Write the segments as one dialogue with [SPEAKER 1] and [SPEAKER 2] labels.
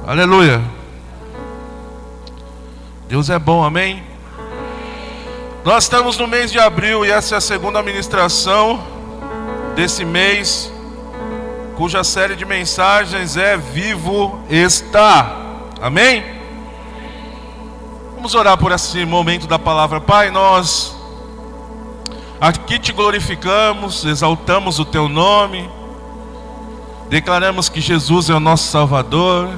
[SPEAKER 1] Aleluia. Deus é bom, amém? Nós estamos no mês de abril e essa é a segunda ministração desse mês, cuja série de mensagens é Vivo Está. Amém? Vamos orar por esse momento da palavra. Pai, nós aqui te glorificamos, exaltamos o teu nome, declaramos que Jesus é o nosso Salvador.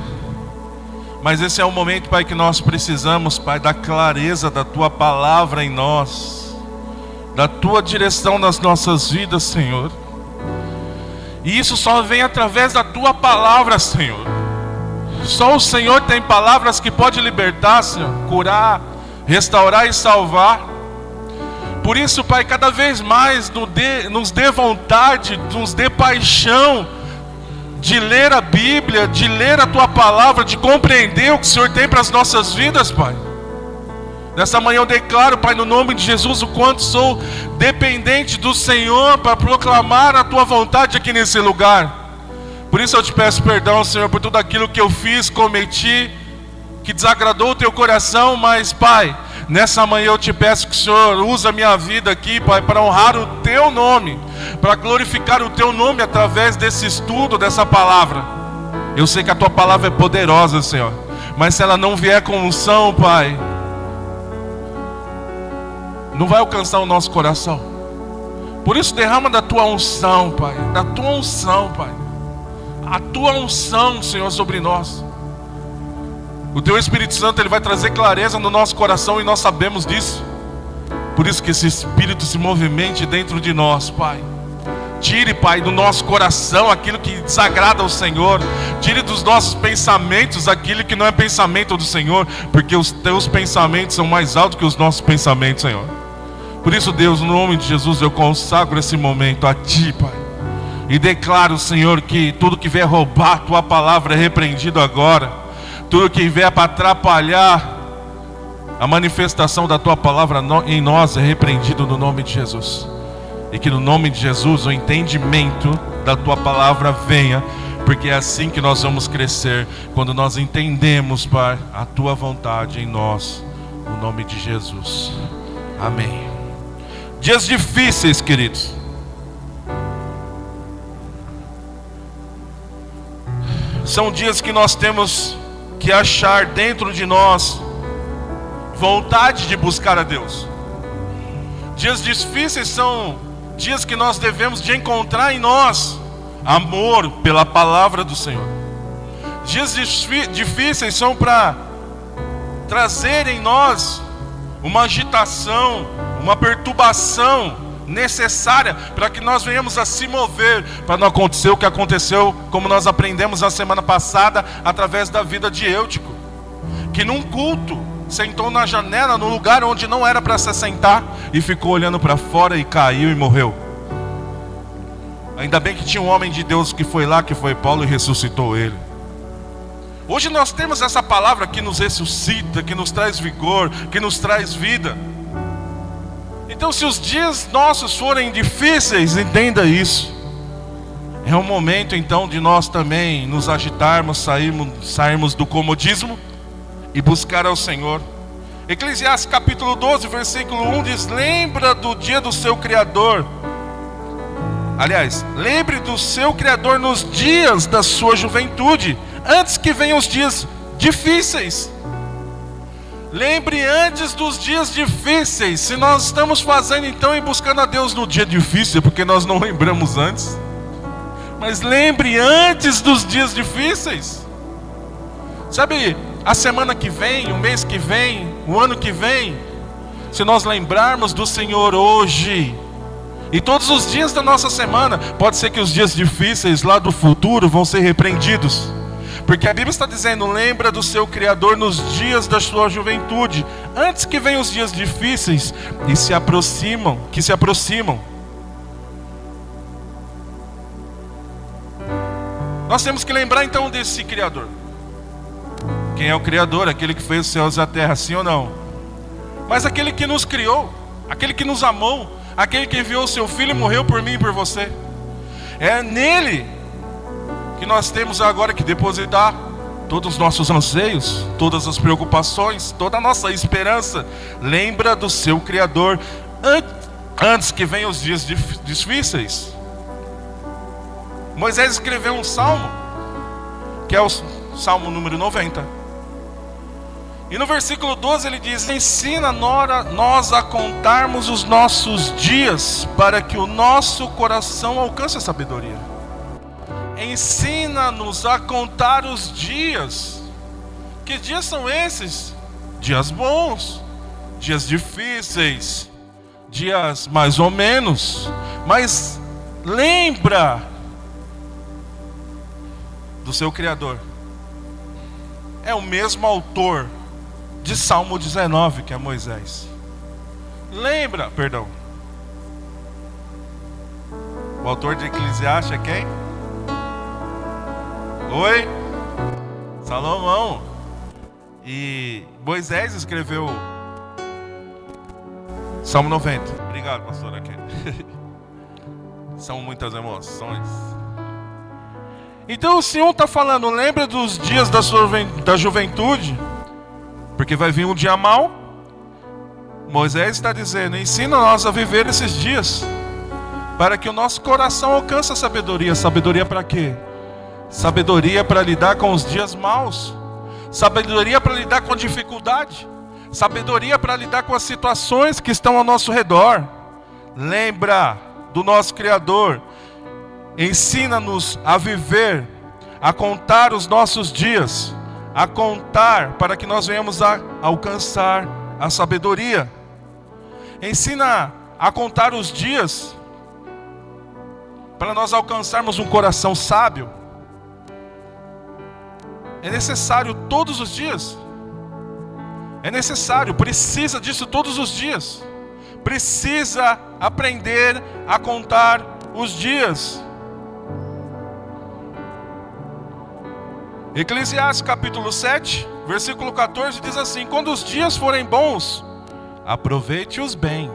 [SPEAKER 1] Mas esse é o momento, Pai, que nós precisamos, Pai, da clareza da Tua palavra em nós, da Tua direção nas nossas vidas, Senhor. E isso só vem através da Tua palavra, Senhor. Só o Senhor tem palavras que pode libertar, Senhor, curar, restaurar e salvar. Por isso, Pai, cada vez mais nos dê vontade, nos dê paixão de ler a Bíblia, de ler a Tua palavra, de compreender o que o Senhor tem para as nossas vidas, Pai. Nessa manhã eu declaro, Pai, no nome de Jesus, o quanto sou dependente do Senhor para proclamar a Tua vontade aqui nesse lugar. Por isso eu te peço perdão, Senhor, por tudo aquilo que eu fiz, cometi, que desagradou o Teu coração, mas, Pai, nessa manhã eu te peço que o Senhor use a minha vida aqui, Pai, para honrar o Teu nome, para glorificar o Teu nome através desse estudo, dessa palavra. Eu sei que a Tua palavra é poderosa, Senhor, mas se ela não vier com unção, Pai, não vai alcançar o nosso coração. Por isso derrama da Tua unção, Pai, da Tua unção, Pai, a Tua unção, Senhor, sobre nós. O Teu Espírito Santo, Ele vai trazer clareza no nosso coração e nós sabemos disso. Por isso que esse Espírito se movimente dentro de nós, Pai. Tire, Pai, do nosso coração aquilo que desagrada ao Senhor. Tire dos nossos pensamentos aquilo que não é pensamento do Senhor, porque os Teus pensamentos são mais altos que os nossos pensamentos, Senhor. Por isso, Deus, no nome de Jesus, eu consagro esse momento a Ti, Pai. E declaro, Senhor, que tudo que vier roubar a Tua palavra é repreendido agora. Tudo que vier para atrapalhar a manifestação da Tua palavra em nós é repreendido no nome de Jesus. E que no nome de Jesus o entendimento da Tua palavra venha, porque é assim que nós vamos crescer, quando nós entendemos, Pai, a Tua vontade em nós, no nome de Jesus. Amém. Dias difíceis, queridos. São dias que nós temos que achar dentro de nós vontade de buscar a Deus. Dias difíceis são dias que nós devemos de encontrar em nós amor pela palavra do Senhor. Dias difíceis são para trazer em nós uma agitação, uma perturbação necessária para que nós venhamos a se mover, para não acontecer o que aconteceu, como nós aprendemos na semana passada, através da vida de Eutico, que num culto sentou na janela, no lugar onde não era para se sentar, e ficou olhando para fora e caiu e morreu. Ainda bem que tinha um homem de Deus que foi lá, que foi Paulo, e ressuscitou ele. Hoje nós temos essa palavra que nos ressuscita, que nos traz vigor, que nos traz vida. Então, se os dias nossos forem difíceis, entenda isso. É um momento então de nós também nos agitarmos, sairmos do comodismo e buscar ao Senhor. Eclesiastes capítulo 12, versículo 1 diz: lembra do dia do seu Criador. Aliás, lembre do seu Criador nos dias da sua juventude, antes que venham os dias difíceis. Lembre antes dos dias difíceis. Se nós estamos fazendo então e buscando a Deus no dia difícil, porque nós não lembramos antes. Mas lembre antes dos dias difíceis. Sabe, a semana que vem, o mês que vem, o ano que vem, se nós lembrarmos do Senhor hoje, e todos os dias da nossa semana, pode ser que os dias difíceis lá do futuro vão ser repreendidos. Porque a Bíblia está dizendo: lembra do seu Criador nos dias da sua juventude, antes que venham os dias difíceis e se aproximam. Nós temos que lembrar então desse Criador. Quem é o Criador? Aquele que fez os céus e a terra, sim ou não? Mas aquele que nos criou, aquele que nos amou, aquele que enviou o seu Filho e morreu por mim e por você. É nele que nós temos agora que depositar todos os nossos anseios, todas as preocupações, toda a nossa esperança. Lembra do seu Criador antes que venham os dias difíceis. Moisés escreveu um salmo, que é o Salmo número 90. E no versículo 12 ele diz: ensina nós a contarmos os nossos dias, para que o nosso coração alcance a sabedoria. Ensina-nos a contar os dias. Que dias são esses? Dias bons, dias difíceis, dias mais ou menos. Mas lembra do seu Criador. É o mesmo autor de Salmo 19, que é Moisés. Lembra, perdão. O autor de Eclesiastes é quem? Oi? Salomão. E Moisés escreveu Salmo 90. Obrigado, pastor Aquele. São muitas emoções. Então o Senhor está falando, lembra dos dias da juventude, porque vai vir um dia mau. Moisés está dizendo, ensina nós a viver esses dias, para que o nosso coração alcance a sabedoria. Sabedoria para quê? Sabedoria para lidar com os dias maus, sabedoria para lidar com a dificuldade, sabedoria para lidar com as situações que estão ao nosso redor. Lembra do nosso Criador. Ensina-nos a viver, a contar os nossos dias, a contar para que nós venhamos a alcançar a sabedoria. Ensina a contar os dias para nós alcançarmos um coração sábio. É necessário todos os dias. É necessário, precisa disso todos os dias. Precisa aprender a contar os dias. Eclesiastes capítulo 7, versículo 14 diz assim: quando os dias forem bons, aproveite-os bem.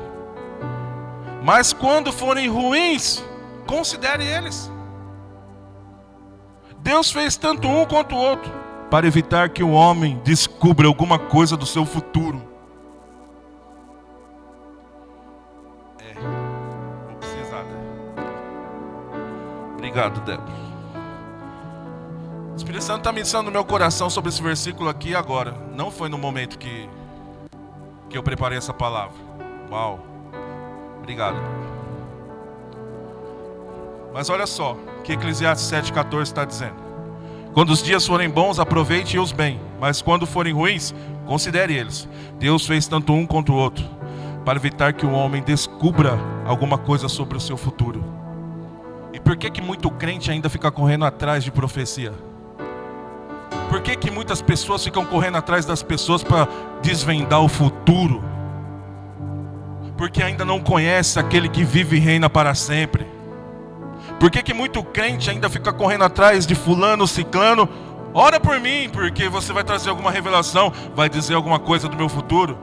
[SPEAKER 1] Mas quando forem ruins, considere eles. Deus fez tanto um quanto o outro, para evitar que o homem descubra alguma coisa do seu futuro. Vou precisar, né? Obrigado, Débora. O Espírito Santo está ministrando no meu coração sobre esse versículo aqui agora. Não foi no momento que eu preparei essa palavra. Uau. Obrigado. Mas olha só o que Eclesiastes 7,14 está dizendo. Quando os dias forem bons, aproveite-os bem. Mas quando forem ruins, considere eles. Deus fez tanto um quanto o outro, para evitar que o homem descubra alguma coisa sobre o seu futuro. E por que muito crente ainda fica correndo atrás de profecia? Por que muitas pessoas ficam correndo atrás das pessoas para desvendar o futuro? Porque ainda não conhece aquele que vive e reina para sempre. Por que muito crente ainda fica correndo atrás de fulano, ciclano? Ora por mim, porque você vai trazer alguma revelação, vai dizer alguma coisa do meu futuro.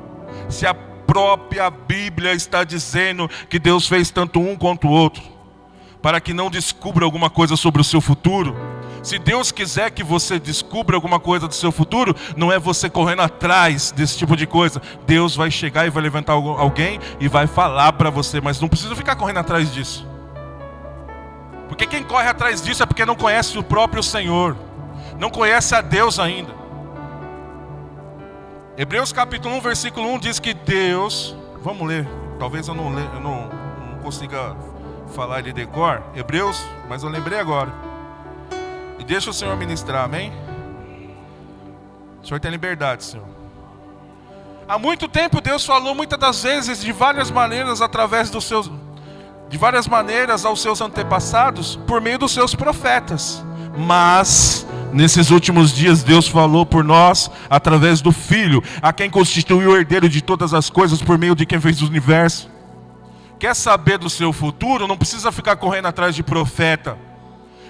[SPEAKER 1] Se a própria Bíblia está dizendo que Deus fez tanto um quanto o outro, para que não descubra alguma coisa sobre o seu futuro. Se Deus quiser que você descubra alguma coisa do seu futuro, não é você correndo atrás desse tipo de coisa. Deus vai chegar e vai levantar alguém e vai falar para você, mas não precisa ficar correndo atrás disso. Porque quem corre atrás disso é porque não conhece o próprio Senhor, não conhece a Deus ainda. Hebreus capítulo 1, versículo 1 diz que Deus, vamos ler, talvez eu não consiga falar ele de cor, Hebreus, mas eu lembrei agora. E deixa o Senhor ministrar, amém? O Senhor tem liberdade, Senhor. Há muito tempo Deus falou muitas das vezes, de várias maneiras, de várias maneiras aos seus antepassados, por meio dos seus profetas. Mas nesses últimos dias Deus falou por nós através do Filho, a quem constituiu o herdeiro de todas as coisas, por meio de quem fez o universo. Quer saber do seu futuro? Não precisa ficar correndo atrás de profeta.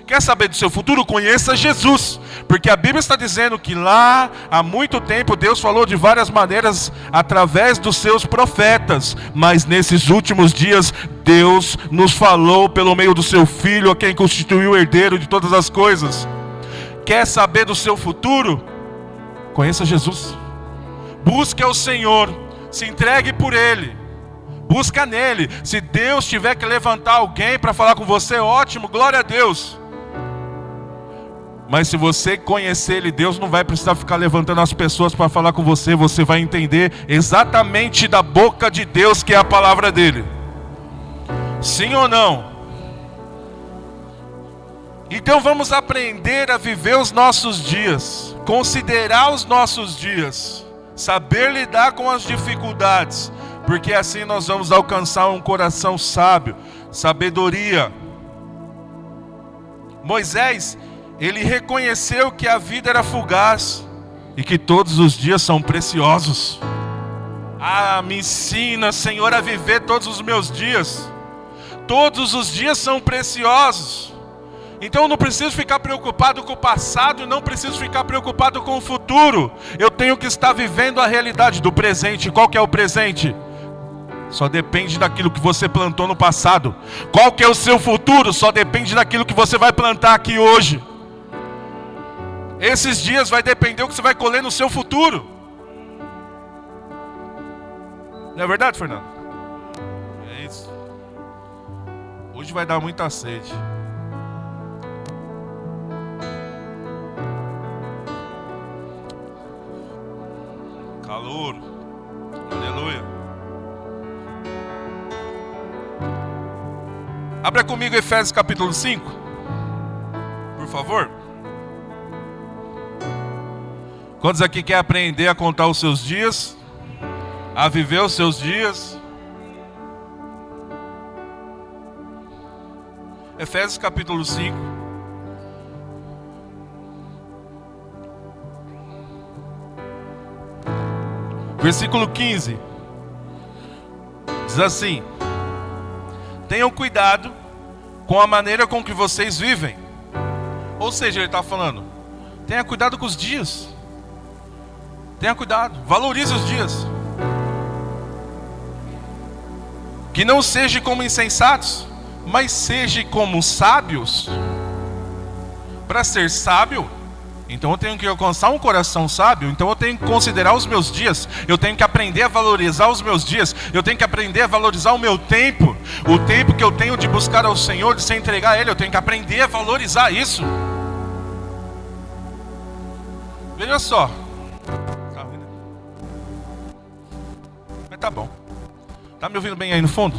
[SPEAKER 1] Quer saber do seu futuro? Conheça Jesus. Porque a Bíblia está dizendo que lá, há muito tempo, Deus falou de várias maneiras através dos seus profetas. Mas nesses últimos dias, Deus nos falou pelo meio do seu Filho, a quem constituiu o herdeiro de todas as coisas. Quer saber do seu futuro? Conheça Jesus. Busque ao Senhor. Se entregue por Ele. Busca nele. Se Deus tiver que levantar alguém para falar com você, ótimo, glória a Deus. Mas se você conhecer Ele, Deus não vai precisar ficar levantando as pessoas para falar com você. Você vai entender exatamente da boca de Deus, que é a palavra dele. Sim ou não? Então vamos aprender a viver os nossos dias, considerar os nossos dias, saber lidar com as dificuldades, porque assim nós vamos alcançar um coração sábio, sabedoria. Moisés, ele reconheceu que a vida era fugaz e que todos os dias são preciosos. Me ensina, Senhor, a viver todos os meus dias. Todos os dias são preciosos. Então eu não preciso ficar preocupado com o passado e não preciso ficar preocupado com o futuro. Eu tenho que estar vivendo a realidade do presente. Qual que é o presente? Só depende daquilo que você plantou no passado. Qual que é o seu futuro? Só depende daquilo que você vai plantar aqui hoje. Esses dias vai depender do que você vai colher no seu futuro. Não é verdade, Fernando? É isso. Hoje vai dar muita sede. Calor. Aleluia. Abra comigo Efésios capítulo 5. Por favor. Quantos aqui querem aprender a contar os seus dias? A viver os seus dias? Efésios capítulo 5. Versículo 15. Diz assim: tenham cuidado com a maneira com que vocês vivem. Ou seja, ele está falando, tenha cuidado com os dias. Tenha cuidado, valorize os dias. Que não seja como insensatos, mas seja como sábios. Para ser sábio, então eu tenho que alcançar um coração sábio. Então eu tenho que considerar os meus dias. Eu tenho que aprender a valorizar os meus dias. Eu tenho que aprender a valorizar o meu tempo. O tempo que eu tenho de buscar ao Senhor, de se entregar a Ele. Eu tenho que aprender a valorizar isso. Veja só. Mas tá bom. Tá me ouvindo bem aí no fundo?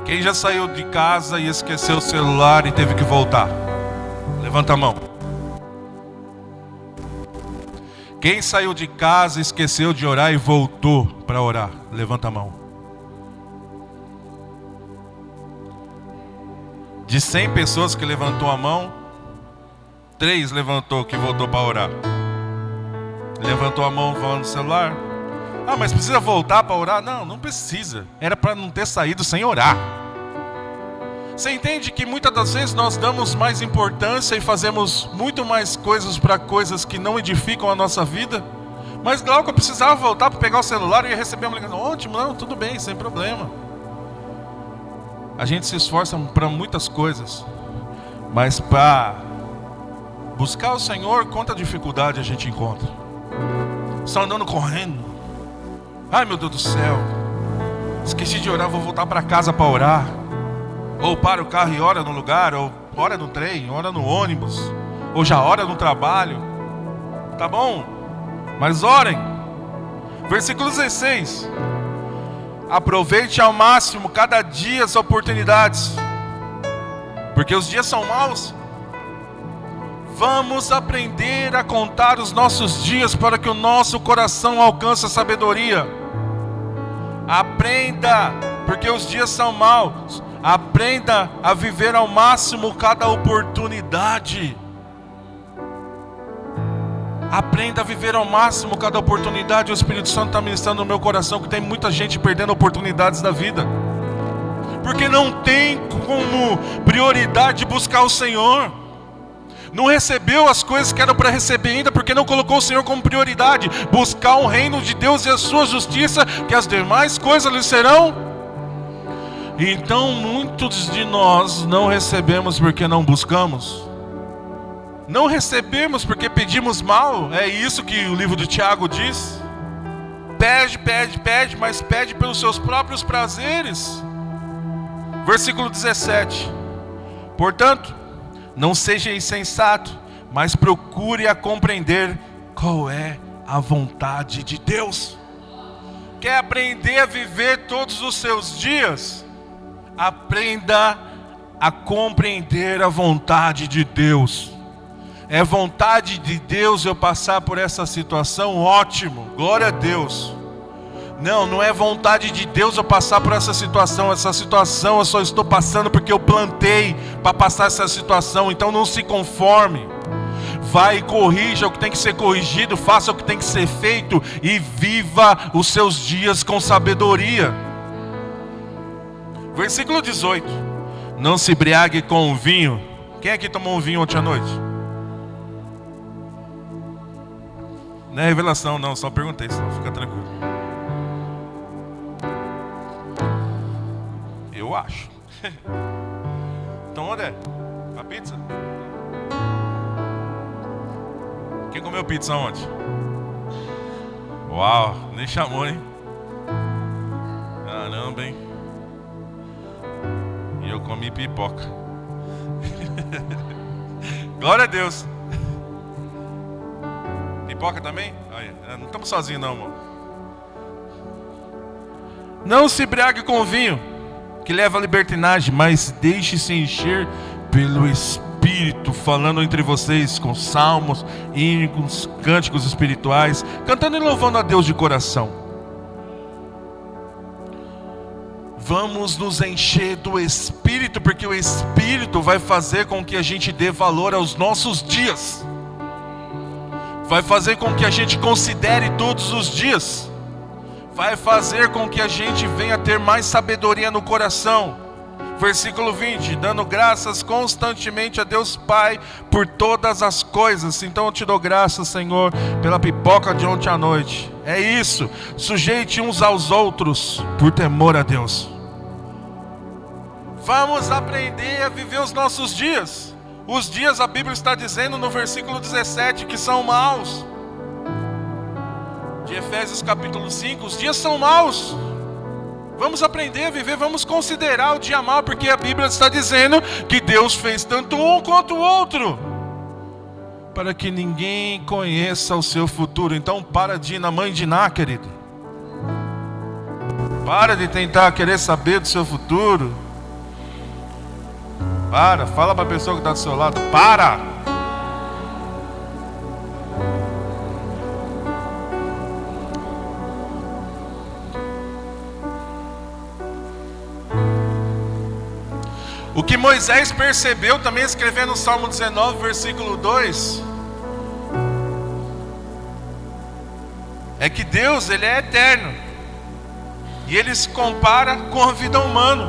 [SPEAKER 1] Quem já saiu de casa e esqueceu o celular e teve que voltar? Levanta a mão. Quem saiu de casa, esqueceu de orar e voltou para orar? Levanta a mão. De 100 pessoas que levantou a mão, 3 levantou que voltou para orar. Levantou a mão falando no celular. Mas precisa voltar para orar? Não, não precisa. Era para não ter saído sem orar. Você entende que muitas das vezes nós damos mais importância e fazemos muito mais coisas para coisas que não edificam a nossa vida? Mas Glauco, eu precisava voltar para pegar o celular e receber uma ligação. Ótimo, não, tudo bem, sem problema. A gente se esforça para muitas coisas, mas para buscar o Senhor, quanta dificuldade a gente encontra. Só andando correndo. Ai, meu Deus do céu, esqueci de orar, vou voltar para casa para orar. Ou para o carro e ora no lugar, ou ora no trem, ora no ônibus, ou já ora no trabalho. Tá bom? Mas orem. Versículo 16. Aproveite ao máximo cada dia as oportunidades, porque os dias são maus. Vamos aprender a contar os nossos dias para que o nosso coração alcance a sabedoria. Aprenda, porque os dias são maus. Aprenda a viver ao máximo cada oportunidade. Aprenda a viver ao máximo cada oportunidade. O Espírito Santo está ministrando no meu coração que tem muita gente perdendo oportunidades da vida, porque não tem como prioridade buscar o Senhor. Não recebeu as coisas que eram para receber ainda, porque não colocou o Senhor como prioridade. Buscar o reino de Deus e a sua justiça, que as demais coisas lhe serão Então muitos de nós não recebemos porque não buscamos. Não recebemos porque pedimos mal. É isso que o livro de Tiago diz. Pede, pede, pede, mas pede pelos seus próprios prazeres. Versículo 17. Portanto, não seja insensato, mas procure a compreender qual é a vontade de Deus. Quer aprender a viver todos os seus dias? Aprenda a compreender a vontade de Deus. É vontade de Deus eu passar por essa situação? Ótimo, glória a Deus. Não é vontade de Deus eu passar por essa situação. Essa situação eu só estou passando porque eu plantei para passar essa situação. Então não se conforme. Vai e corrija o que tem que ser corrigido, faça o que tem que ser feito e viva os seus dias com sabedoria. Versículo 18. Não se embriague com o vinho. Quem aqui tomou um vinho ontem à noite? Não é revelação não, só perguntei, só fica tranquilo. Eu acho. Então onde é? A pizza? Quem comeu pizza ontem? Uau, nem chamou, hein? Caramba, hein? E eu comi pipoca. Glória a Deus. Pipoca também? Aí, não estamos sozinhos não, amor. Não se embriague com o vinho, que leva à libertinagem, mas deixe-se encher pelo Espírito, falando entre vocês com salmos, hinos, cânticos espirituais, cantando e louvando a Deus de coração. Vamos nos encher do Espírito, porque o Espírito vai fazer com que a gente dê valor aos nossos dias. Vai fazer com que a gente considere todos os dias. Vai fazer com que a gente venha ter mais sabedoria no coração. Versículo 20. Dando graças constantemente a Deus Pai por todas as coisas. Então eu te dou graças, Senhor, pela pipoca de ontem à noite. É isso. Sujeite uns aos outros por temor a Deus. Vamos aprender a viver os nossos dias. Os dias, a Bíblia está dizendo no versículo 17 que são maus. De Efésios capítulo 5, os dias são maus. Vamos aprender a viver, vamos considerar o dia mau, porque a Bíblia está dizendo que Deus fez tanto um quanto o outro, para que ninguém conheça o seu futuro. Então para de ir na mãe de Ná, querido. Para de tentar querer saber do seu futuro. Fala para a pessoa que está do seu lado, para! O que Moisés percebeu também escrevendo no Salmo 19, versículo 2, é que Deus, Ele é eterno, e Ele se compara com a vida humana,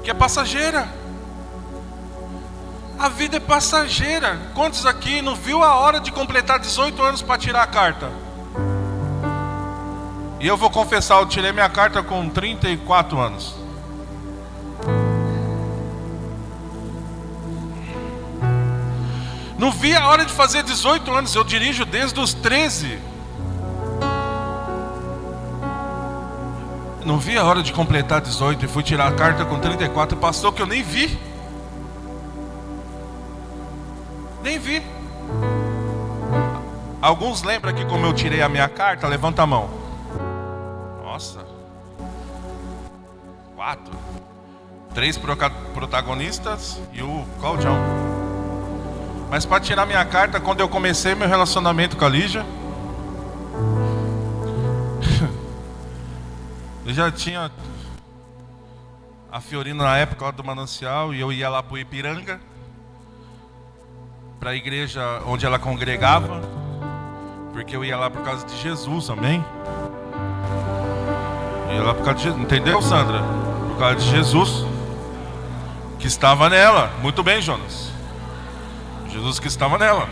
[SPEAKER 1] que é passageira. A vida é passageira. Quantos aqui não viu a hora de completar 18 anos para tirar a carta? E eu vou confessar, eu tirei minha carta com 34 anos. Não vi a hora de fazer 18 anos, eu dirijo desde os 13. Não vi a hora de completar 18 e fui tirar a carta com 34, passou que eu nem vi. Nem vi. Alguns lembram aqui como eu tirei a minha carta? Levanta a mão. Nossa. 4. 3 protagonistas e o Claudião. Mas para tirar minha carta, quando eu comecei meu relacionamento com a Lígia, eu já tinha a Fiorina na época lá do Manancial, e eu ia lá para o Ipiranga, para a igreja onde ela congregava, porque eu ia lá por causa de Jesus, amém? Eu ia lá por causa de Jesus, entendeu, Sandra? Por causa de Jesus, que estava nela. Muito bem, Jonas. Jesus que estava nela.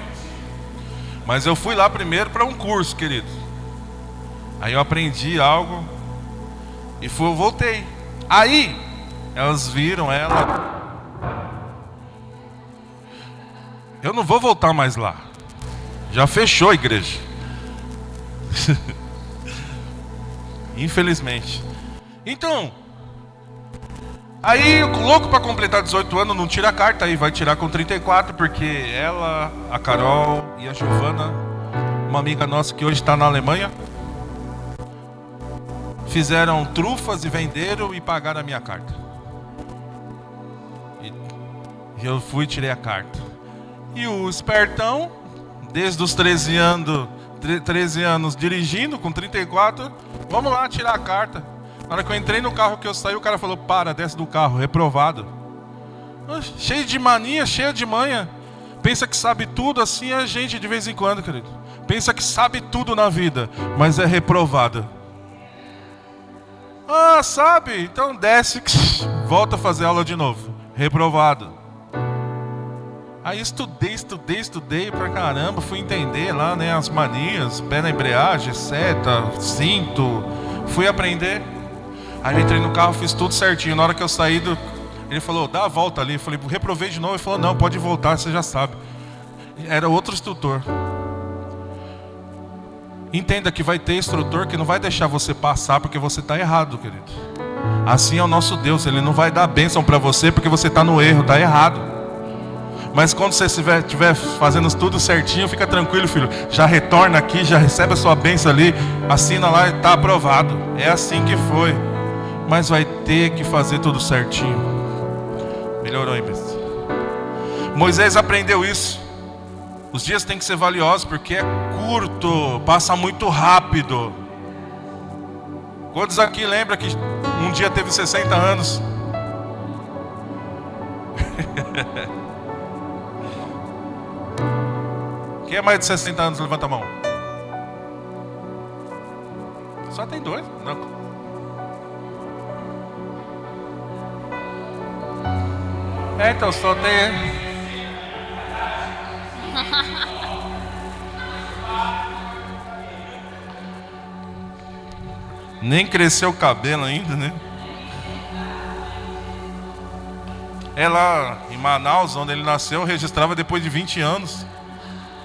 [SPEAKER 1] Mas eu fui lá primeiro para um curso, querido. Aí eu aprendi algo e voltei. Aí, Elas viram ela. Eu não vou voltar mais lá. Já fechou a igreja. Infelizmente. Então, aí louco para completar 18 anos, não tira a carta aí, vai tirar com 34, porque ela, a Carol e a Giovana, uma amiga nossa que hoje está na Alemanha, fizeram trufas e venderam e pagaram a minha carta. E eu fui e tirei a carta. E o espertão, desde os 13 anos dirigindo, com 34, vamos lá tirar a carta. Na hora que eu entrei no carro que eu saí, o cara falou, para, desce do carro, reprovado. Cheio de mania, cheio de manha. Pensa que sabe tudo, assim é a gente de vez em quando, querido. Pensa que sabe tudo na vida, mas é reprovado. Ah, sabe? Então desce, volta a fazer aula de novo. Reprovado. Aí estudei pra caramba, fui entender lá, né, as manias, pé na embreagem, seta, cinto, fui aprender. Aí eu entrei no carro, fiz tudo certinho. Na hora que eu saí, ele falou, dá a volta ali. Eu falei, reprovei de novo. Ele falou, não, pode voltar, você já sabe. Era outro instrutor. Entenda que vai ter instrutor que não vai deixar você passar porque você está errado, querido. Assim é o nosso Deus, Ele não vai dar bênção para você porque você está no erro, está errado. Mas quando você estiver fazendo tudo certinho, fica tranquilo, filho. Já retorna aqui, já recebe a sua bênção ali, assina lá e está aprovado. É assim que foi. Mas vai ter que fazer tudo certinho. Melhorou, hein, mestre? Moisés aprendeu isso. Os dias têm que ser valiosos porque é curto, passa muito rápido. Quantos aqui lembram que um dia teve 60 anos? Quem é mais de 60 anos? Levanta a mão. Só tem dois? Não. Então só tem... Nem cresceu o cabelo ainda, né? É lá em Manaus, onde ele nasceu, registrava depois de 20 anos.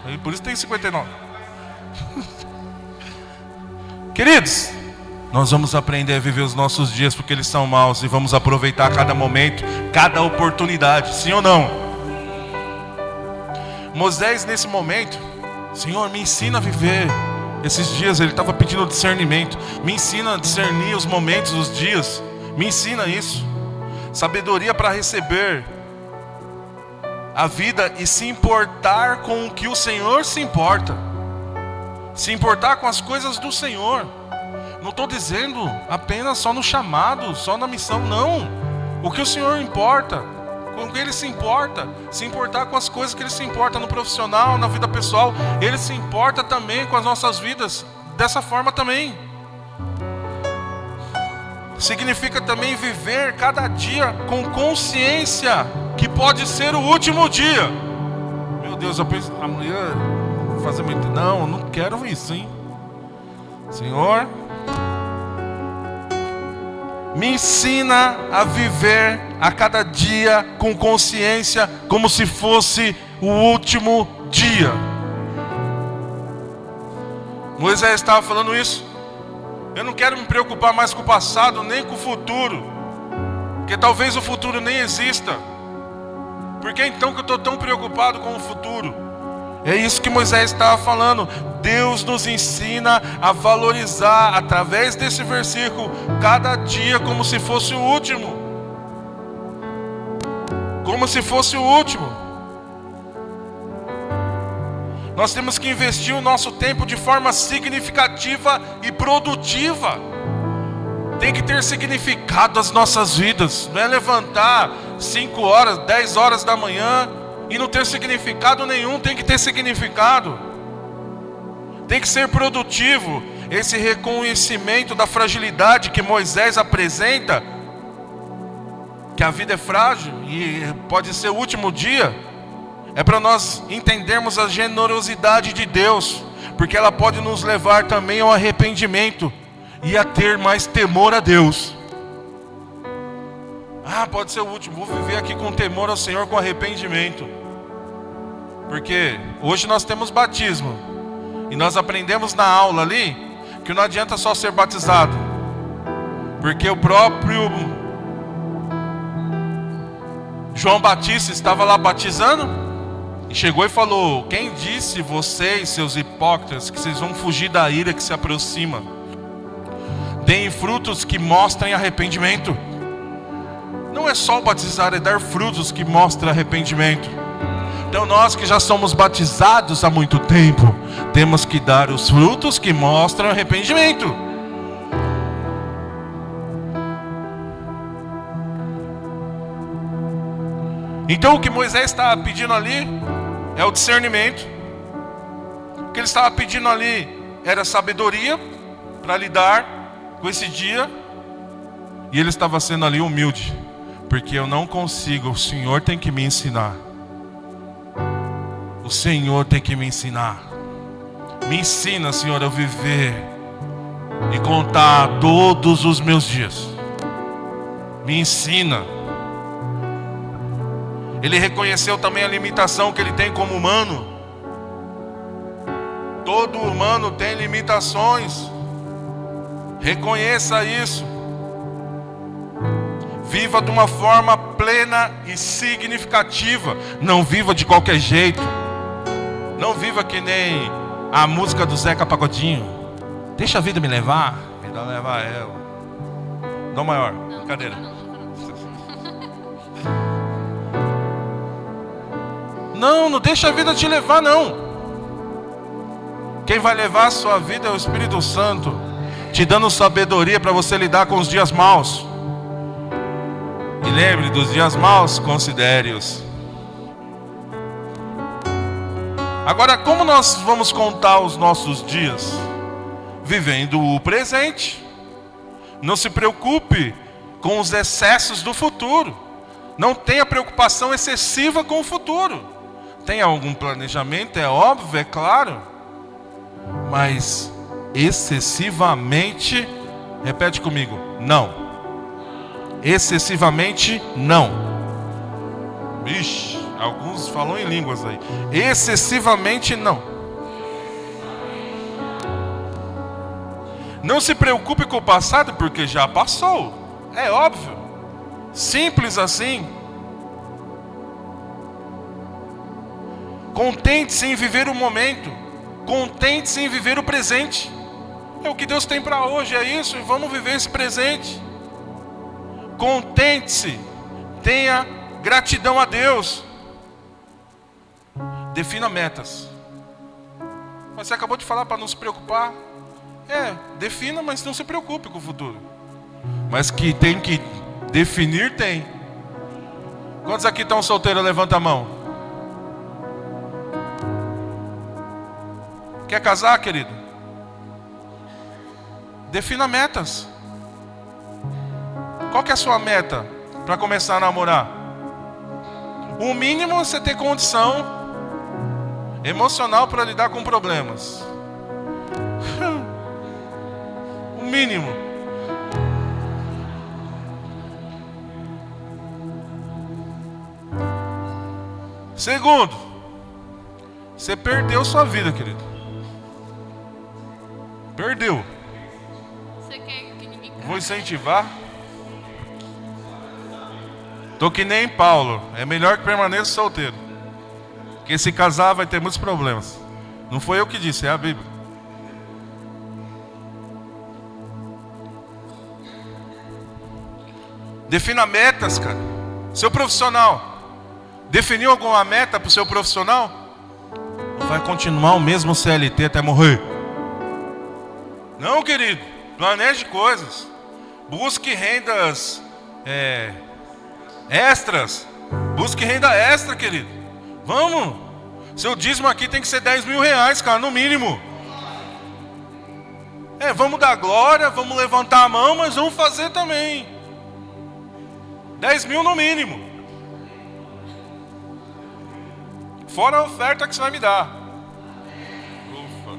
[SPEAKER 1] E por isso tem 59. Queridos, nós vamos aprender a viver os nossos dias porque eles são maus e vamos aproveitar cada momento, cada oportunidade, sim ou não? Moisés nesse momento, Senhor, me ensina a viver esses dias. Ele estava pedindo discernimento. Me ensina a discernir os momentos, os dias. Me ensina isso. Sabedoria para receber a vida e se importar com o que o Senhor se importa. Se importar com as coisas do Senhor. Não estou dizendo apenas só no chamado, só na missão, não. O que o Senhor importa, com o que Ele se importa. Se importar com as coisas que Ele se importa no profissional, na vida pessoal. Ele se importa também com as nossas vidas, dessa forma também. Significa também viver cada dia com consciência que pode ser o último dia. Meu Deus, eu penso, amanhã vou fazer muito. Não, eu não quero isso, hein? Senhor, me ensina a viver a cada dia com consciência como se fosse o último dia. Moisés estava falando isso. Eu não quero me preocupar mais com o passado, nem com o futuro, porque talvez o futuro nem exista. Por que então que eu estou tão preocupado com o futuro? É isso que Moisés estava falando. Deus nos ensina a valorizar, através desse versículo, cada dia como se fosse o último. Como se fosse o último. Nós temos que investir o nosso tempo de forma significativa e produtiva. Tem que ter significado as nossas vidas. Não é levantar 5 horas, 10 horas da manhã e não ter significado nenhum. Tem que ter significado. Tem que ser produtivo. Esse reconhecimento da fragilidade que Moisés apresenta, que a vida é frágil e pode ser o último dia, é para nós entendermos a generosidade de Deus, porque ela pode nos levar também ao arrependimento e a ter mais temor a Deus. pode ser o último, vou viver aqui com temor ao Senhor, com arrependimento. Porque hoje nós temos batismo. E nós aprendemos na aula ali que não adianta só ser batizado. Porque o próprio João Batista estava lá batizando e chegou e falou: quem disse vocês, seus hipócritas, que vocês vão fugir da ira que se aproxima? Deem frutos que mostrem arrependimento. Não é só batizar, é dar frutos que mostram arrependimento. Então nós que já somos batizados há muito tempo, temos que dar os frutos que mostram arrependimento. Então o que Moisés estava pedindo ali é o discernimento. O que ele estava pedindo ali era sabedoria para lidar com esse dia. E ele estava sendo ali humilde, porque eu não consigo, o Senhor tem que me ensinar. O Senhor tem que me ensinar. Me ensina, Senhor, a viver e contar todos os meus dias. Me ensina. Ele reconheceu também a limitação que ele tem como humano. Todo humano tem limitações. Reconheça isso. Viva de uma forma plena e significativa. Não viva de qualquer jeito. Não viva que nem a música do Zeca Pagodinho. Deixa a vida me levar. Vida levar ela. Dó maior. Brincadeira. Não deixa a vida te levar, não. Quem vai levar a sua vida é o Espírito Santo, te dando sabedoria para você lidar com os dias maus. E lembre dos dias maus, considere-os. Agora, como nós vamos contar os nossos dias? Vivendo o presente. Não se preocupe com os excessos do futuro. Não tenha preocupação excessiva com o futuro. Tenha algum planejamento, é óbvio, é claro. Mas excessivamente, repete comigo, não. Excessivamente não. Ixi, alguns falam em línguas aí. Excessivamente não. Não se preocupe com o passado, porque já passou. É óbvio. Simples assim. Contente-se em viver o momento. Contente-se em viver o presente. É o que Deus tem para hoje, é isso. E vamos viver esse presente. Contente-se. Tenha gratidão a Deus. Defina metas. Mas você acabou de falar para não se preocupar. Defina, mas não se preocupe com o futuro. Mas que tem que definir, tem. Quantos aqui estão solteiros? Levanta a mão. Quer casar, querido? Defina metas. Qual que é a sua meta para começar a namorar? O mínimo é você ter condição emocional para lidar com problemas. O mínimo. Segundo, você perdeu sua vida, querido. Perdeu.
[SPEAKER 2] Você quer que ninguém
[SPEAKER 1] Vou incentivar. Tô que nem Paulo. É melhor que permaneça solteiro. Porque se casar vai ter muitos problemas. Não foi eu que disse, é a Bíblia. Defina metas, cara. Seu profissional. Definiu alguma meta para o seu profissional? Ou vai continuar o mesmo CLT até morrer? Não, querido. Planeje coisas. Busque rendas extras. Busque renda extra, querido. Vamos. Seu dízimo aqui tem que ser 10 mil reais, cara, no mínimo. Vamos dar glória, vamos levantar a mão, mas vamos fazer também. 10 mil no mínimo. Fora a oferta que você vai me dar. Ufa.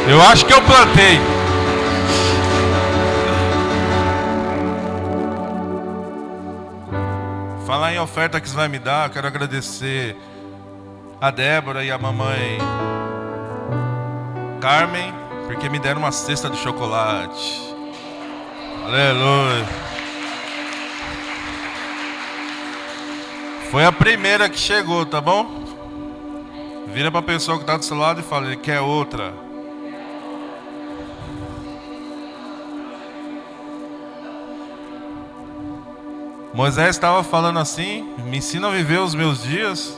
[SPEAKER 1] Eu acho que eu plantei. Falar em oferta que você vai me dar, eu quero agradecer a Débora e a mamãe Carmen, porque me deram uma cesta de chocolate. Aleluia. Foi a primeira que chegou, tá bom? Vira pra pessoa que tá do seu lado e fala, ele quer outra. Moisés estava falando assim, me ensina a viver os meus dias.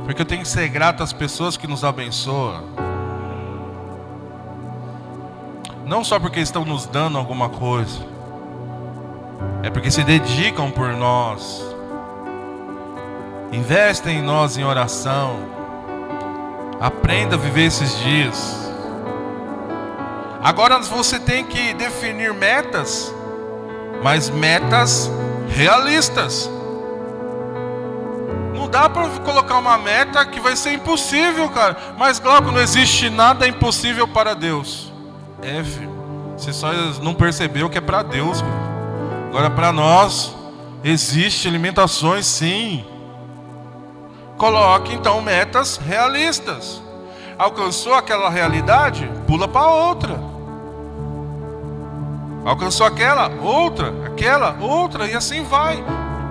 [SPEAKER 1] Porque eu tenho que ser grato às pessoas que nos abençoam. Não só porque estão nos dando alguma coisa. É porque se dedicam por nós. Investem em nós em oração. Aprenda a viver esses dias. Agora você tem que definir metas, mas metas realistas. Não dá para colocar uma meta que vai ser impossível, cara. Mas Glauco, não existe nada impossível para Deus. Filho, você só não percebeu que é para Deus. Agora para nós existe limitações, sim. Coloque então metas realistas. Alcançou aquela realidade, pula para outra. Alcançou aquela outra, e assim vai.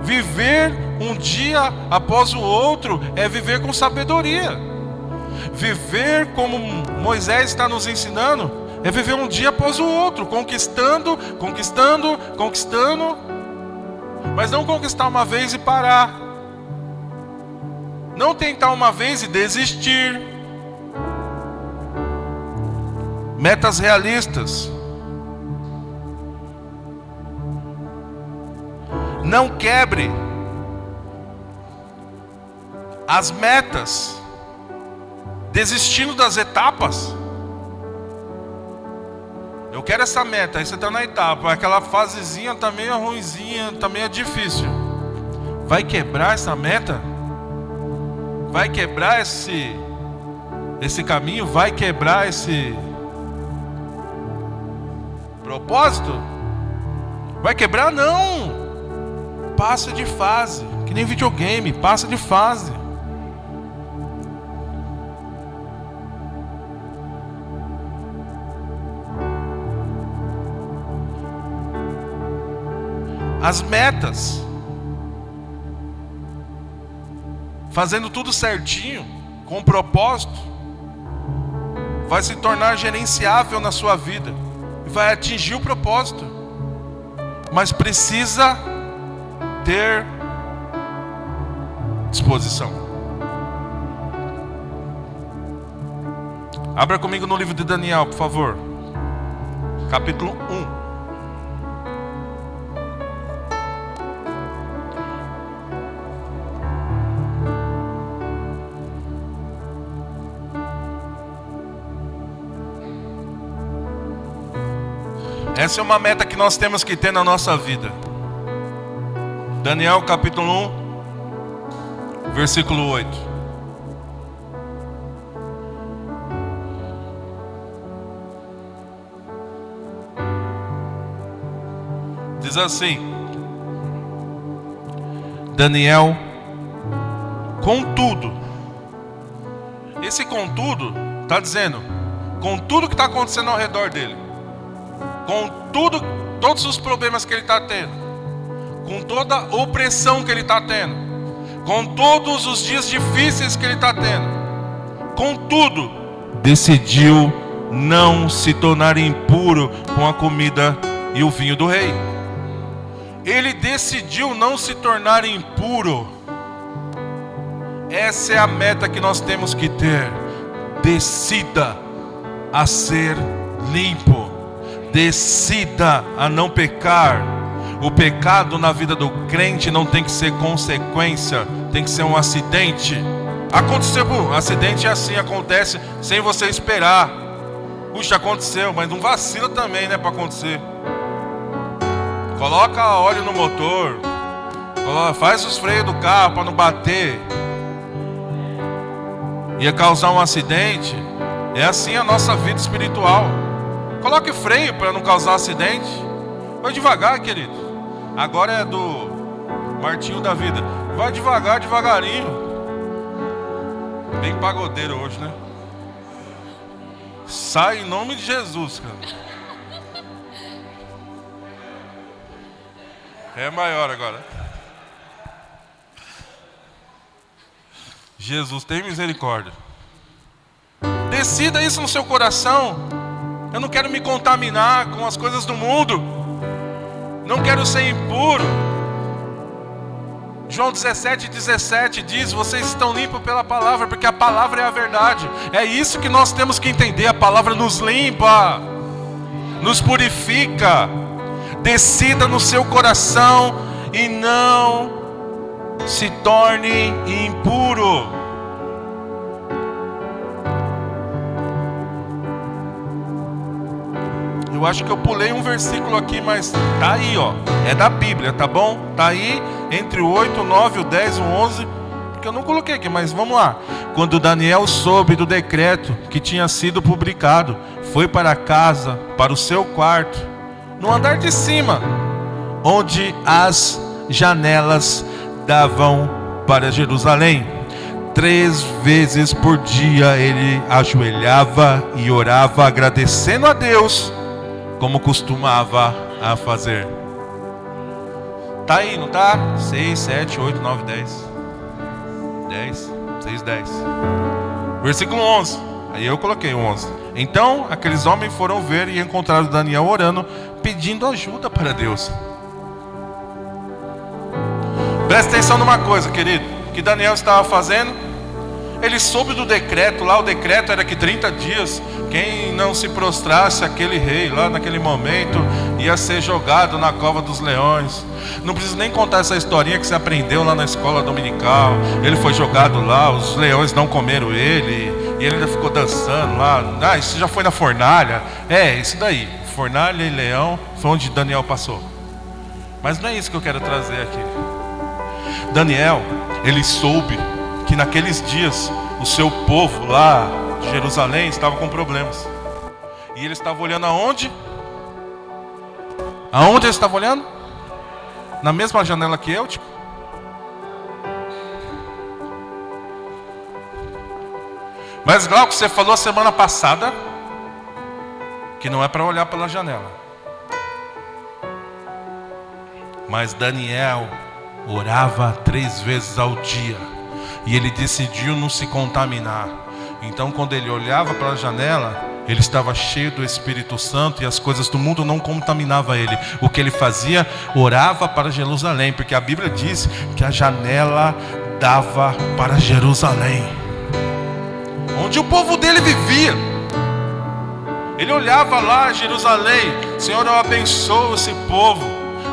[SPEAKER 1] Viver um dia após o outro é viver com sabedoria. Viver como Moisés está nos ensinando é viver um dia após o outro, conquistando. Mas não conquistar uma vez e parar. Não tentar uma vez e desistir. Metas realistas. Não quebre as metas, desistindo das etapas. Eu quero essa meta, aí você está na etapa, aquela fasezinha está meio ruinzinha, está meio difícil. Vai quebrar essa meta? Vai quebrar esse caminho? Vai quebrar esse propósito? Vai quebrar? Não! Passa de fase, que nem videogame, passa de fase. As metas, fazendo tudo certinho, com propósito, vai se tornar gerenciável na sua vida e vai atingir o propósito. Mas precisa ter disposição. Abra comigo no livro de Daniel, por favor. Capítulo 1. Essa é uma meta que nós temos que ter na nossa vida. Daniel capítulo 1, versículo 8. Diz assim: Daniel, contudo. Esse contudo está dizendo, com tudo que está acontecendo ao redor dele, com tudo, todos os problemas que ele está tendo, com toda a opressão que ele está tendo, com todos os dias difíceis que ele está tendo, contudo, decidiu não se tornar impuro com a comida e o vinho do rei. Ele decidiu não se tornar impuro. Essa é a meta que nós temos que ter. Decida a ser limpo. Decida a não pecar. O pecado na vida do crente não tem que ser consequência, tem que ser um acidente. Aconteceu, acidente é assim, acontece sem você esperar. Puxa, aconteceu, mas não vacila também, né, para acontecer. Coloca óleo no motor, faz os freios do carro para não bater. Ia causar um acidente. É assim a nossa vida espiritual. Coloque freio para não causar acidente. Vai devagar, querido. Agora é do Martinho da Vida. Vai devagar, devagarinho. Bem pagodeiro hoje, né? Sai em nome de Jesus, cara. É maior agora. Jesus, tem misericórdia. Decida isso no seu coração. Eu não quero me contaminar com as coisas do mundo. Não quero ser impuro. João 17:17 diz: vocês estão limpos pela palavra, porque a palavra é a verdade. É isso que nós temos que entender. A palavra nos limpa, nos purifica. Decida no seu coração e não se torne impuro. Eu acho que eu pulei um versículo aqui, mas tá aí, ó. É da Bíblia, tá bom? Tá aí entre o 8, o 9, o 10, o 11. Porque eu não coloquei aqui, mas vamos lá. Quando Daniel soube do decreto que tinha sido publicado, foi para casa, para o seu quarto, no andar de cima, onde as janelas davam para Jerusalém. 3 vezes por dia ele ajoelhava e orava, agradecendo a Deus, como costumava a fazer. Tá aí, não tá? 6, 7, 8, 9, 10. 10, 6, 10. Versículo 11. Aí eu coloquei o 11. Então aqueles homens foram ver e encontraram Daniel orando, pedindo ajuda para Deus. Presta atenção numa coisa, querido. O que Daniel estava fazendo? Ele soube do decreto. Lá o decreto era que 30 dias quem não se prostrasse àquele rei lá naquele momento ia ser jogado na cova dos leões. Não preciso nem contar essa historinha que você aprendeu lá na escola dominical. Ele foi jogado lá, os leões não comeram ele, e ele ainda ficou dançando lá. Ah, isso já foi na fornalha. É, isso daí, fornalha e leão foi onde Daniel passou. Mas não é isso que eu quero trazer aqui. Daniel, ele soube que naqueles dias o seu povo lá de Jerusalém estava com problemas. E ele estava olhando aonde? Aonde ele estava olhando? Na mesma janela que eu, tipo. Mas Glauco, você falou a semana passada que não é para olhar pela janela. Mas Daniel orava 3 vezes ao dia. E ele decidiu não se contaminar. Então quando ele olhava para a janela, ele estava cheio do Espírito Santo e as coisas do mundo não contaminavam ele. O que ele fazia? Orava para Jerusalém, porque a Bíblia diz que a janela dava para Jerusalém, onde o povo dele vivia. Ele olhava lá, Jerusalém: Senhor, eu abençoo esse povo,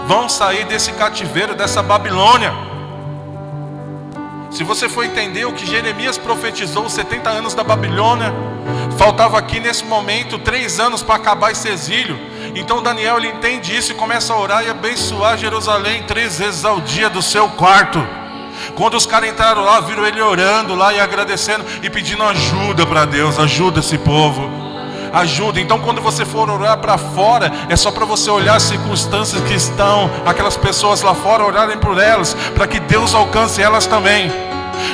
[SPEAKER 1] vão sair desse cativeiro, dessa Babilônia. Se você for entender o que Jeremias profetizou, os 70 anos da Babilônia, faltava aqui nesse momento 3 anos para acabar esse exílio. Então Daniel, ele entende isso e começa a orar e abençoar Jerusalém 3 vezes ao dia do seu quarto. Quando os caras entraram lá, viram ele orando lá e agradecendo e pedindo ajuda para Deus. Ajuda esse povo, ajuda. Então quando você for orar para fora, é só para você olhar as circunstâncias que estão, aquelas pessoas lá fora, orarem por elas, para que Deus alcance elas também.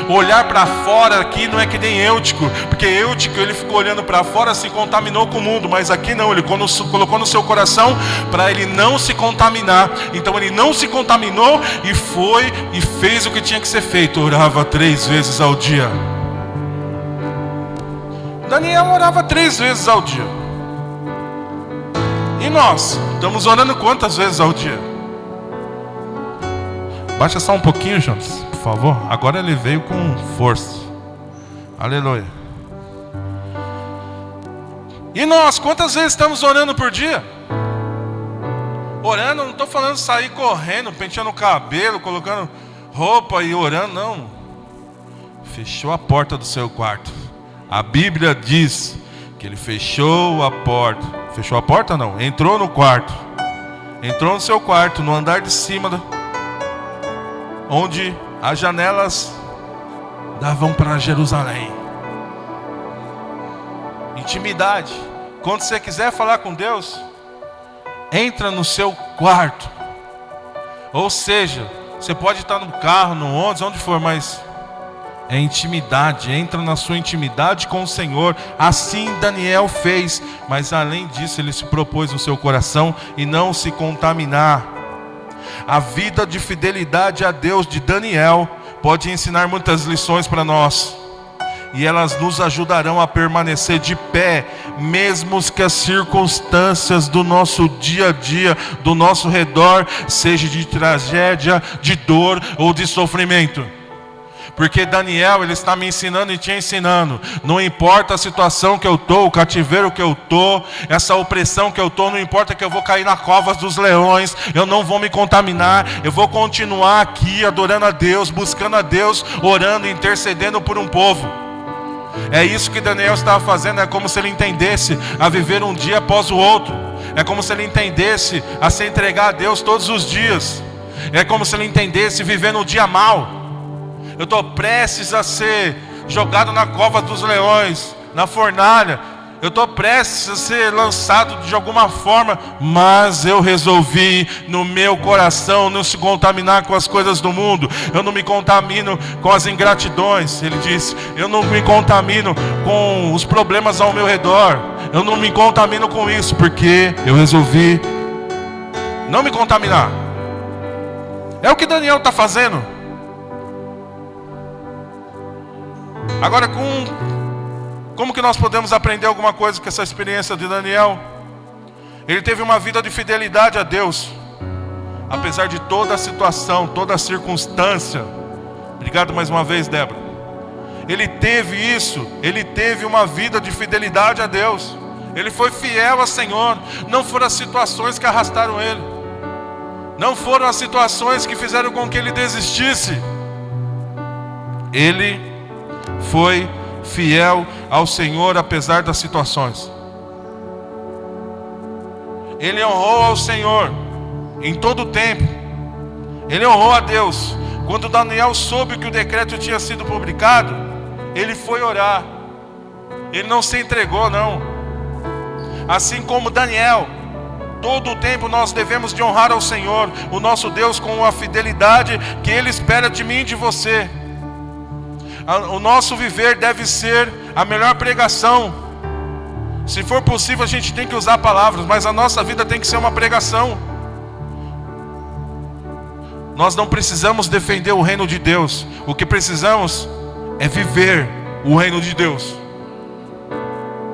[SPEAKER 1] Olhar para fora aqui não é que nem Eutico, porque Eutico, ele ficou olhando para fora, se contaminou com o mundo. Mas aqui não, ele colocou no seu coração para ele não se contaminar. Então ele não se contaminou e foi e fez o que tinha que ser feito. Orava 3 vezes ao dia. Daniel orava 3 vezes ao dia. E nós estamos orando quantas vezes ao dia? Baixa só um pouquinho, Jonas, por favor. Agora ele veio com força. Aleluia. E nós, quantas vezes estamos orando por dia? Orando, não estou falando sair correndo, penteando o cabelo, colocando roupa e orando, não. Fechou a porta do seu quarto. A Bíblia diz que ele fechou a porta. Fechou a porta não, entrou no quarto. Entrou no seu quarto, no andar de cima, onde as janelas davam para Jerusalém. Intimidade. Quando você quiser falar com Deus, entra no seu quarto. Ou seja, você pode estar no carro, no ônibus, onde for, mas é intimidade. Entra na sua intimidade com o Senhor. Assim Daniel fez. Mas além disso, ele se propôs no seu coração e não se contaminar. A vida de fidelidade a Deus de Daniel pode ensinar muitas lições para nós. E elas nos ajudarão a permanecer de pé, mesmo que as circunstâncias do nosso dia a dia, do nosso redor, seja de tragédia, de dor ou de sofrimento. Porque Daniel, ele está me ensinando e te ensinando. Não importa a situação que eu estou, o cativeiro que eu estou, essa opressão que eu estou, não importa que eu vou cair na cova dos leões, eu não vou me contaminar, eu vou continuar aqui adorando a Deus, buscando a Deus, orando, intercedendo por um povo. É isso que Daniel estava fazendo. É como se ele entendesse a viver um dia após o outro. É como se ele entendesse a se entregar a Deus todos os dias. É como se ele entendesse viver no dia mau. Eu estou prestes a ser jogado na cova dos leões, na fornalha. Eu estou prestes a ser lançado de alguma forma, mas eu resolvi no meu coração não se contaminar com as coisas do mundo. Eu não me contamino com as ingratidões. Ele disse, eu não me contamino com os problemas ao meu redor. Eu não me contamino com isso, porque eu resolvi não me contaminar. É o que Daniel está fazendo. Agora, como que nós podemos aprender alguma coisa com essa experiência de Daniel? Ele teve uma vida de fidelidade a Deus, apesar de toda a situação, toda a circunstância. Obrigado mais uma vez, Débora. Ele teve isso, ele teve uma vida de fidelidade a Deus. Ele foi fiel ao Senhor. Não foram as situações que arrastaram ele. Não foram as situações que fizeram com que ele desistisse. Ele foi fiel ao Senhor apesar das situações. Ele honrou ao Senhor em todo o tempo. Ele honrou a Deus. Quando Daniel soube que o decreto tinha sido publicado, ele foi orar. Ele não se entregou, não. Assim como Daniel, todo o tempo nós devemos de honrar ao Senhor, o nosso Deus, com a fidelidade que Ele espera de mim e de você. O nosso viver deve ser a melhor pregação. Se for possível, a gente tem que usar palavras, mas a nossa vida tem que ser uma pregação. Nós não precisamos defender o reino de Deus. O que precisamos é viver o reino de Deus,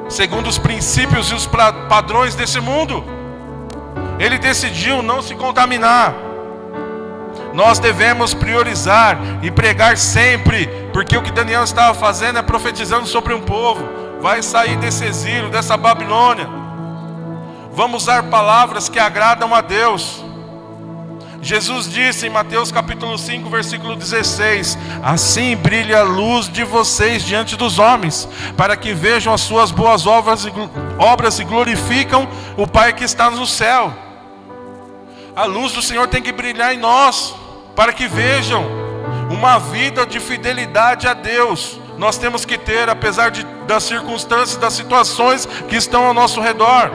[SPEAKER 1] segundo os princípios e os padrões desse mundo. Ele decidiu não se contaminar. Nós devemos priorizar e pregar sempre, porque o que Daniel estava fazendo é profetizando sobre um povo. Vai sair desse exílio, dessa Babilônia. Vamos usar palavras que agradam a Deus. Jesus disse em Mateus capítulo 5, versículo 16: assim brilha a luz de vocês diante dos homens, para que vejam as suas boas obras e glorificam o Pai que está no céu. A luz do Senhor tem que brilhar em nós, para que vejam uma vida de fidelidade a Deus. Nós temos que ter, apesar das circunstâncias, das situações que estão ao nosso redor.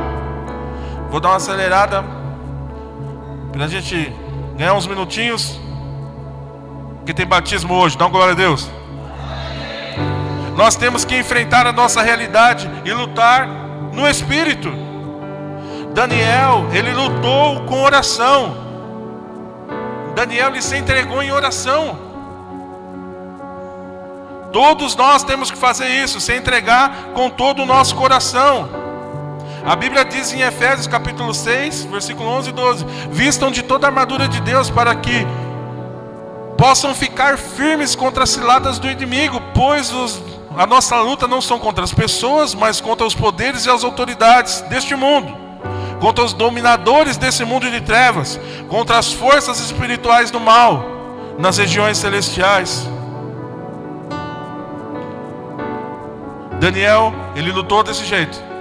[SPEAKER 1] Vou dar uma acelerada para a gente ganhar uns minutinhos, que tem batismo hoje. Dá uma glória a Deus. Nós temos que enfrentar a nossa realidade e lutar no Espírito. Daniel, ele lutou com oração. Daniel, ele se entregou em oração. Todos nós temos que fazer isso, se entregar com todo o nosso coração. A Bíblia diz em Efésios capítulo 6, versículo 11 e 12: vistam de toda a armadura de Deus, para que possam ficar firmes contra as ciladas do inimigo, pois a nossa luta não são contra as pessoas, mas contra os poderes e as autoridades deste mundo, contra os dominadores desse mundo de trevas, contra as forças espirituais do mal nas regiões celestiais. Daniel, ele lutou desse jeito.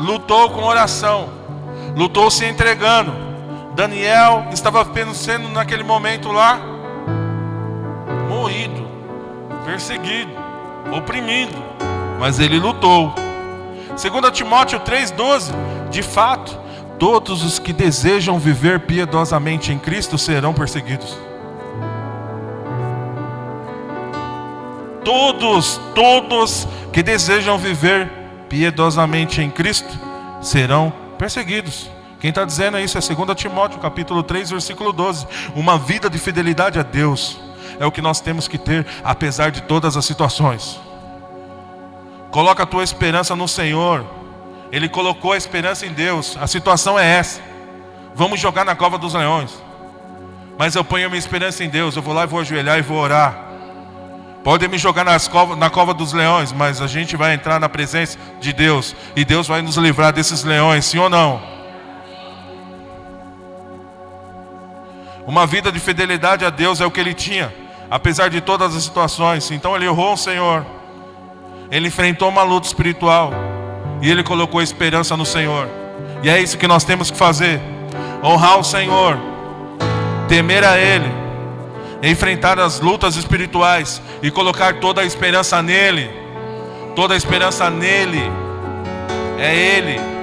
[SPEAKER 1] Lutou com oração, lutou se entregando. Daniel estava pensando naquele momento lá, moído, perseguido, oprimido, mas ele lutou. 2 Timóteo 3,12: de fato, todos os que desejam viver piedosamente em Cristo serão perseguidos. Todos que desejam viver piedosamente em Cristo serão perseguidos. Quem está dizendo isso é 2 Timóteo, capítulo 3, versículo 12. Uma vida de fidelidade a Deus é o que nós temos que ter, apesar de todas as situações. Coloca a tua esperança no Senhor. Ele colocou a esperança em Deus. A situação é essa: vamos jogar na cova dos leões, mas eu ponho a minha esperança em Deus. Eu vou lá e vou ajoelhar e vou orar. Podem me jogar na cova dos leões, mas a gente vai entrar na presença de Deus, e Deus vai nos livrar desses leões, sim ou não? Uma vida de fidelidade a Deus é o que ele tinha, apesar de todas as situações. Então ele honrou o Senhor, ele enfrentou uma luta espiritual, e ele colocou a esperança no Senhor. E é isso que nós temos que fazer: honrar o Senhor, temer a Ele, enfrentar as lutas espirituais e colocar toda a esperança nele. Toda a esperança nele. É Ele.